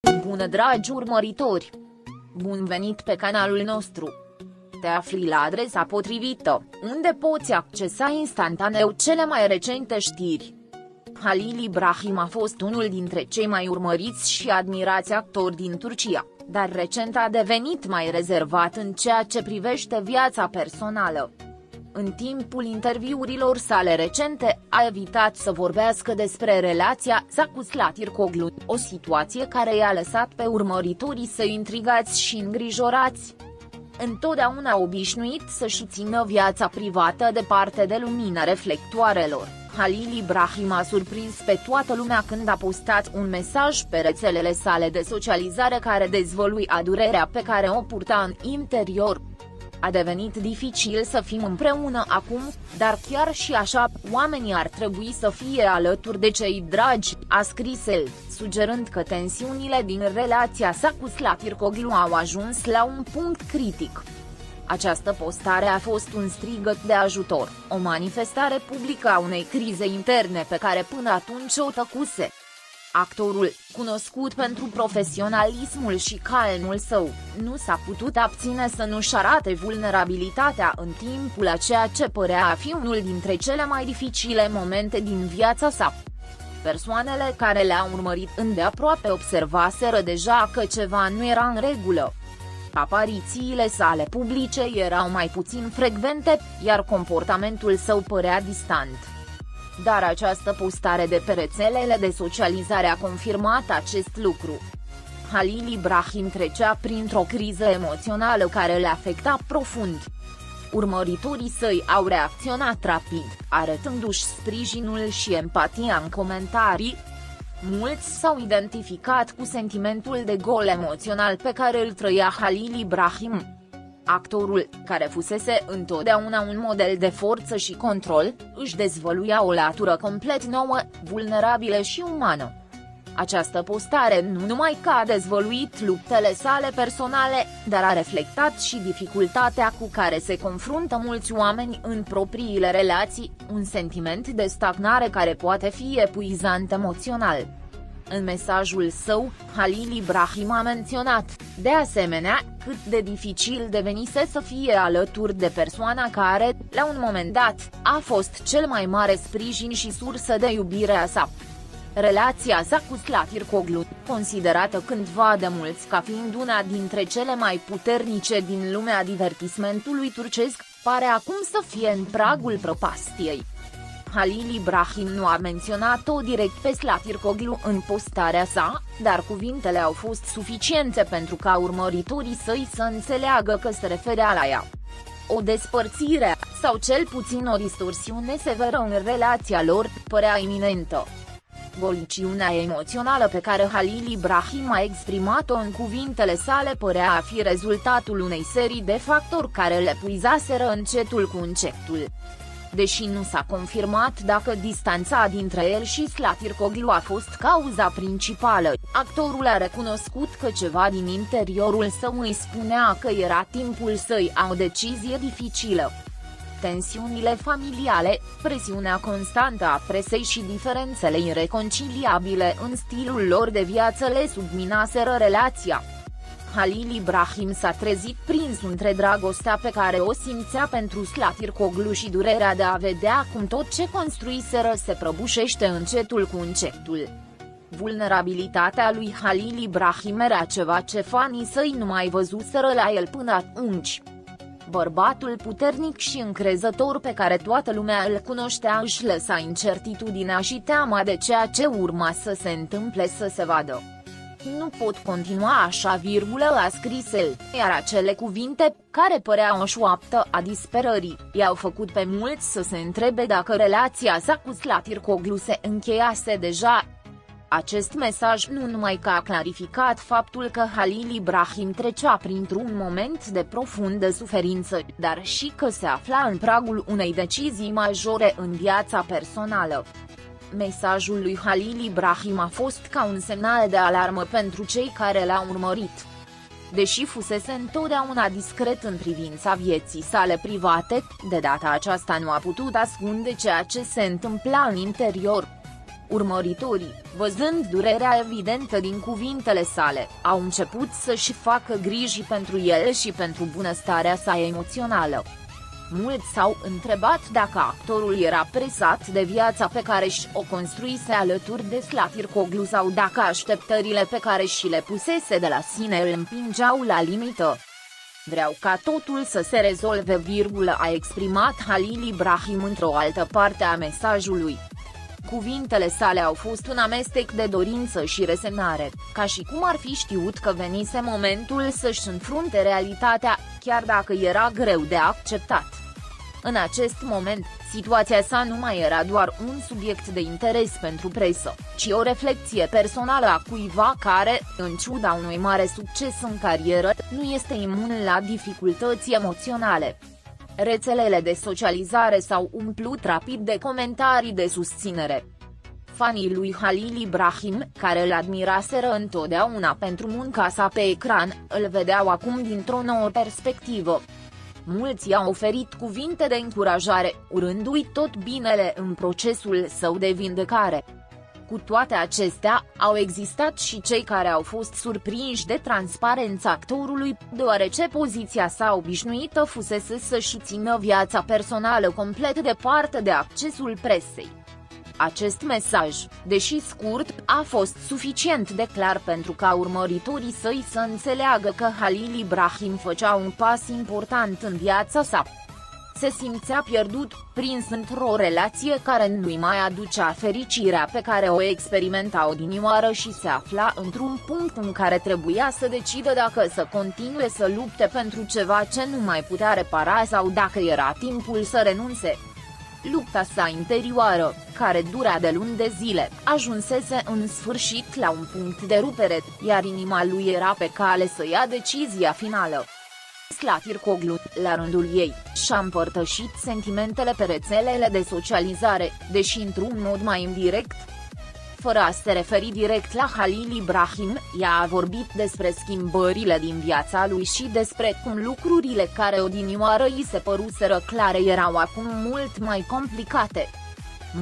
Bună dragi urmăritori! Bun venit pe canalul nostru! Te afli la adresa potrivită, unde poți accesa instantaneu cele mai recente știri. Halil Ibrahim a fost unul dintre cei mai urmăriți și admirați actori din Turcia, dar recent a devenit mai rezervat în ceea ce privește viața personală. În timpul interviurilor sale recente, a evitat să vorbească despre relația sa cu Zlatirkoglu, o situație care i-a lăsat pe urmăritorii săi intrigați și îngrijorați. Întotdeauna obișnuit să-și țină viața privată departe de lumina reflectoarelor, Halil Ibrahim a surprins pe toată lumea când a postat un mesaj pe rețelele sale de socializare care dezvăluia durerea pe care o purta în interior. A devenit dificil să fim împreună acum, dar chiar și așa, oamenii ar trebui să fie alături de cei dragi, a scris el, sugerând că tensiunile din relația sa cu Zlatirkoglu au ajuns la un punct critic. Această postare a fost un strigăt de ajutor, o manifestare publică a unei crize interne pe care până atunci o tăcuse. Actorul, cunoscut pentru profesionalismul și calmul său, nu s-a putut abține să nu-și arate vulnerabilitatea în timpul a ceea ce părea a fi unul dintre cele mai dificile momente din viața sa. Persoanele care le-au urmărit îndeaproape observaseră deja că ceva nu era în regulă. Aparițiile sale publice erau mai puțin frecvente, iar comportamentul său părea distant. Dar această postare de pe rețelele de socializare a confirmat acest lucru. Halil Ibrahim trecea printr-o criză emoțională care le afecta profund. Urmăritorii săi au reacționat rapid, arătându-și sprijinul și empatia în comentarii. Mulți s-au identificat cu sentimentul de gol emoțional pe care îl trăia Halil Ibrahim. Actorul, care fusese întotdeauna un model de forță și control, își dezvăluia o latură complet nouă, vulnerabilă și umană. Această postare nu numai că a dezvăluit luptele sale personale, dar a reflectat și dificultatea cu care se confruntă mulți oameni în propriile relații, un sentiment de stagnare care poate fi epuizant emoțional. În mesajul său, Halil Ibrahim a menționat, de asemenea, cât de dificil devenise să fie alături de persoana care, la un moment dat, a fost cel mai mare sprijin și sursă de iubire a sa. Relația sa cu Zlatirkoglu, considerată cândva de mulți ca fiind una dintre cele mai puternice din lumea divertismentului turcesc, pare acum să fie în pragul prăpastiei. Halil Ibrahim nu a menționat-o direct pe Zlatirkoglu în postarea sa, dar cuvintele au fost suficiente pentru ca urmăritorii săi să înțeleagă că se referea la ea. O despărțire, sau cel puțin o distorsiune severă în relația lor, părea iminentă. Goliciunea emoțională pe care Halil Ibrahim a exprimat-o în cuvintele sale părea a fi rezultatul unei serii de factori care le epuizaseră încetul cu încetul. Deși nu s-a confirmat dacă distanța dintre el și Zlatirkoglu a fost cauza principală, actorul a recunoscut că ceva din interiorul său îi spunea că era timpul să ia o decizie dificilă. Tensiunile familiale, presiunea constantă a presei și diferențele ireconciliabile în stilul lor de viață le subminaseră relația. Halil Ibrahim s-a trezit prins între dragostea pe care o simțea pentru Zlatirkoglu și durerea de a vedea cum tot ce construiseră se prăbușește încetul cu încetul. Vulnerabilitatea lui Halil Ibrahim era ceva ce fanii săi nu mai văzuseră la el până atunci. Bărbatul puternic și încrezător pe care toată lumea îl cunoștea își lăsa incertitudinea și teama de ceea ce urma să se întâmple să se vadă. Nu pot continua așa, a scris el, iar acele cuvinte, care păreau o șoaptă a disperării, i-au făcut pe mulți să se întrebe dacă relația sa cu Zlatirkoglu se încheiase deja. Acest mesaj nu numai că a clarificat faptul că Halil Ibrahim trecea printr-un moment de profundă suferință, dar și că se afla în pragul unei decizii majore în viața personală. Mesajul lui Halil Ibrahim a fost ca un semnal de alarmă pentru cei care l-au urmărit. Deși fusese întotdeauna discret în privința vieții sale private, de data aceasta nu a putut ascunde ceea ce se întâmpla în interior. Urmăritorii, văzând durerea evidentă din cuvintele sale, au început să-și facă griji pentru el și pentru bunăstarea sa emoțională. Mulți s-au întrebat dacă actorul era presat de viața pe care și-o construise alături de Slatircoglu sau dacă așteptările pe care și le pusese de la sine îl împingeau la limită. Vreau ca totul să se rezolve, a exprimat Halil Ibrahim într-o altă parte a mesajului. Cuvintele sale au fost un amestec de dorință și resemnare, ca și cum ar fi știut că venise momentul să-și înfrunte realitatea, chiar dacă era greu de acceptat. În acest moment, situația sa nu mai era doar un subiect de interes pentru presă, ci o reflecție personală a cuiva care, în ciuda unui mare succes în carieră, nu este imun la dificultăți emoționale. Rețelele de socializare s-au umplut rapid de comentarii de susținere. Fanii lui Halil Ibrahim, care îl admiraseră întotdeauna pentru munca sa pe ecran, îl vedeau acum dintr-o nouă perspectivă. Mulți i-au oferit cuvinte de încurajare, urându-i tot binele în procesul său de vindecare. Cu toate acestea, au existat și cei care au fost surprinși de transparența actorului, deoarece poziția sa obișnuită fusese să-și țină viața personală complet departe de accesul presei. Acest mesaj, deși scurt, a fost suficient de clar pentru ca urmăritorii săi să înțeleagă că Halil Ibrahim făcea un pas important în viața sa. Se simțea pierdut, prins într-o relație care nu-i mai aducea fericirea pe care o experimenta odinioară și se afla într-un punct în care trebuia să decidă dacă să continue să lupte pentru ceva ce nu mai putea repara sau dacă era timpul să renunțe. Lupta sa interioară, care dura de luni de zile, ajunsese în sfârșit la un punct de rupere, iar inima lui era pe cale să ia decizia finală. Slatircoglu, la rândul ei, și-a împărtășit sentimentele pe rețelele de socializare, deși într-un mod mai indirect. Fără a se referi direct la Halil Ibrahim, ea a vorbit despre schimbările din viața lui și despre cum lucrurile care odinioară îi se păruseră clare erau acum mult mai complicate.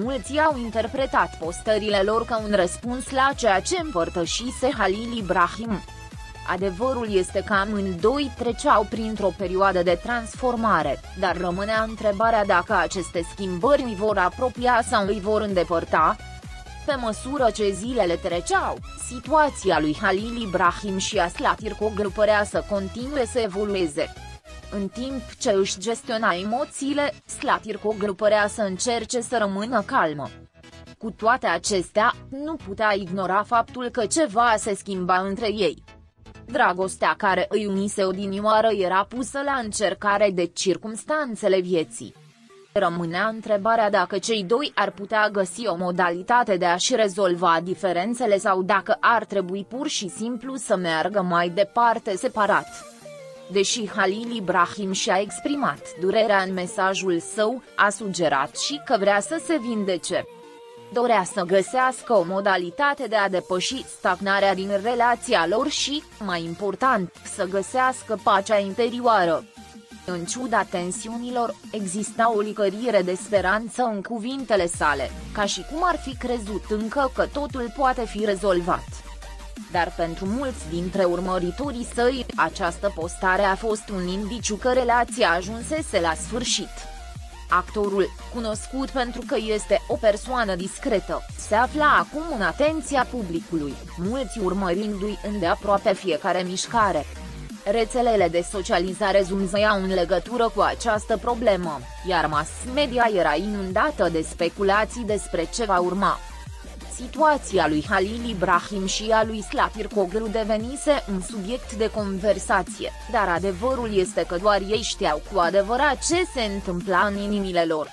Mulți au interpretat postările lor ca un răspuns la ceea ce împărtășise Halil Ibrahim. Adevărul este că amândoi treceau printr-o perioadă de transformare, dar rămânea întrebarea dacă aceste schimbări îi vor apropia sau îi vor îndepărta. Pe măsură ce zilele treceau, situația lui Halil Ibrahim și a Slatircoglu părea să continue să evolueze. În timp ce își gestiona emoțiile, Slatircoglu părea să încerce să rămână calmă. Cu toate acestea, nu putea ignora faptul că ceva se schimba între ei. Dragostea care îi unise odinioară era pusă la încercare de circumstanțele vieții. Rămânea întrebarea dacă cei doi ar putea găsi o modalitate de a-și rezolva diferențele sau dacă ar trebui pur și simplu să meargă mai departe separat. Deși Halil Ibrahim și-a exprimat durerea în mesajul său, a sugerat și că vrea să se vindece. Dorea să găsească o modalitate de a depăși stagnarea din relația lor și, mai important, să găsească pacea interioară. În ciuda tensiunilor, exista o licărire de speranță în cuvintele sale, ca și cum ar fi crezut încă că totul poate fi rezolvat. Dar pentru mulți dintre urmăritorii săi, această postare a fost un indiciu că relația ajunsese la sfârșit. Actorul, cunoscut pentru că este o persoană discretă, se afla acum în atenția publicului, mulți urmărindu-i îndeaproape fiecare mișcare. Rețelele de socializare zumzăiau în legătură cu această problemă, iar mass media era inundată de speculații despre ce va urma. Situația lui Halil Ibrahim și a lui Slatircoglu devenise un subiect de conversație, dar adevărul este că doar ei știau cu adevărat ce se întâmpla în inimile lor.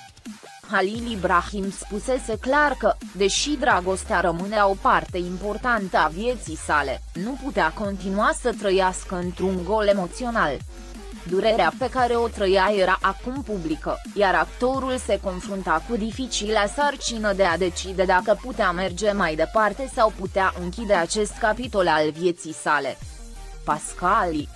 Halil Ibrahim spusese clar că, deși dragostea rămânea o parte importantă a vieții sale, nu putea continua să trăiască într-un gol emoțional. Durerea pe care o trăia era acum publică, iar actorul se confrunta cu dificila sarcină de a decide dacă putea merge mai departe sau putea închide acest capitol al vieții sale. Pascali